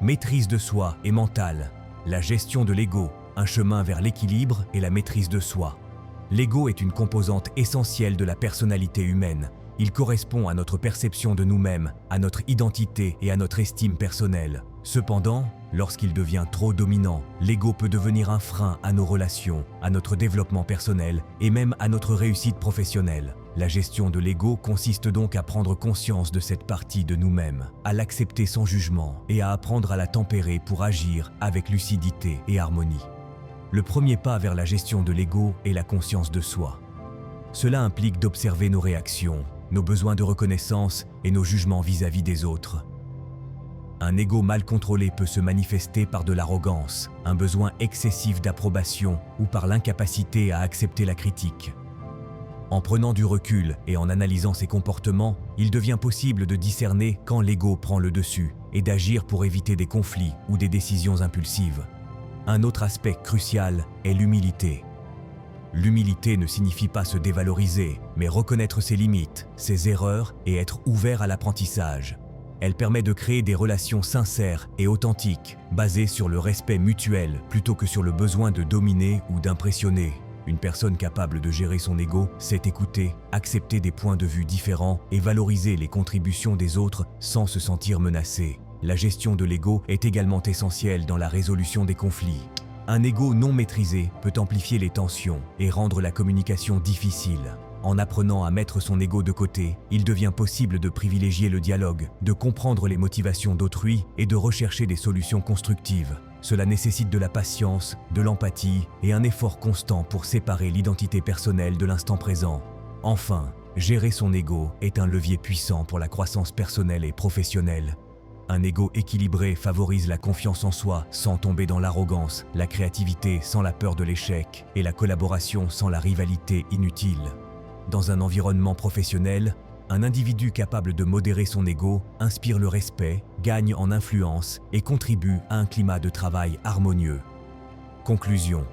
Maîtrise de soi et mentale. La gestion de l'ego, un chemin vers l'équilibre et la maîtrise de soi. L'ego est une composante essentielle de la personnalité humaine. Il correspond à notre perception de nous-mêmes, à notre identité et à notre estime personnelle. Cependant, lorsqu'il devient trop dominant, l'ego peut devenir un frein à nos relations, à notre développement personnel et même à notre réussite professionnelle. La gestion de l'ego consiste donc à prendre conscience de cette partie de nous-mêmes, à l'accepter sans jugement et à apprendre à la tempérer pour agir avec lucidité et harmonie. Le premier pas vers la gestion de l'ego est la conscience de soi. Cela implique d'observer nos réactions, nos besoins de reconnaissance et nos jugements vis-à-vis des autres. Un ego mal contrôlé peut se manifester par de l'arrogance, un besoin excessif d'approbation ou par l'incapacité à accepter la critique. En prenant du recul et en analysant ses comportements, il devient possible de discerner quand l'ego prend le dessus et d'agir pour éviter des conflits ou des décisions impulsives. Un autre aspect crucial est l'humilité. L'humilité ne signifie pas se dévaloriser, mais reconnaître ses limites, ses erreurs et être ouvert à l'apprentissage. Elle permet de créer des relations sincères et authentiques, basées sur le respect mutuel plutôt que sur le besoin de dominer ou d'impressionner. Une personne capable de gérer son ego sait écouter, accepter des points de vue différents et valoriser les contributions des autres sans se sentir menacée. La gestion de l'ego est également essentielle dans la résolution des conflits. Un ego non maîtrisé peut amplifier les tensions et rendre la communication difficile. En apprenant à mettre son ego de côté, il devient possible de privilégier le dialogue, de comprendre les motivations d'autrui et de rechercher des solutions constructives. Cela nécessite de la patience, de l'empathie et un effort constant pour séparer l'identité personnelle de l'instant présent. Enfin, gérer son ego est un levier puissant pour la croissance personnelle et professionnelle. Un ego équilibré favorise la confiance en soi sans tomber dans l'arrogance, la créativité sans la peur de l'échec et la collaboration sans la rivalité inutile. Dans un environnement professionnel, un individu capable de modérer son ego inspire le respect, gagne en influence et contribue à un climat de travail harmonieux. Conclusion.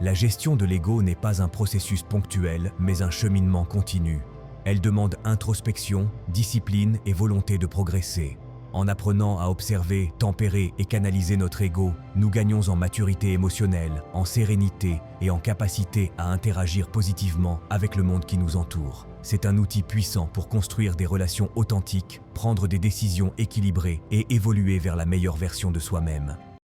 La gestion de l'ego n'est pas un processus ponctuel, mais un cheminement continu. Elle demande introspection, discipline et volonté de progresser. En apprenant à observer, tempérer et canaliser notre ego, nous gagnons en maturité émotionnelle, en sérénité et en capacité à interagir positivement avec le monde qui nous entoure. C'est un outil puissant pour construire des relations authentiques, prendre des décisions équilibrées et évoluer vers la meilleure version de soi-même.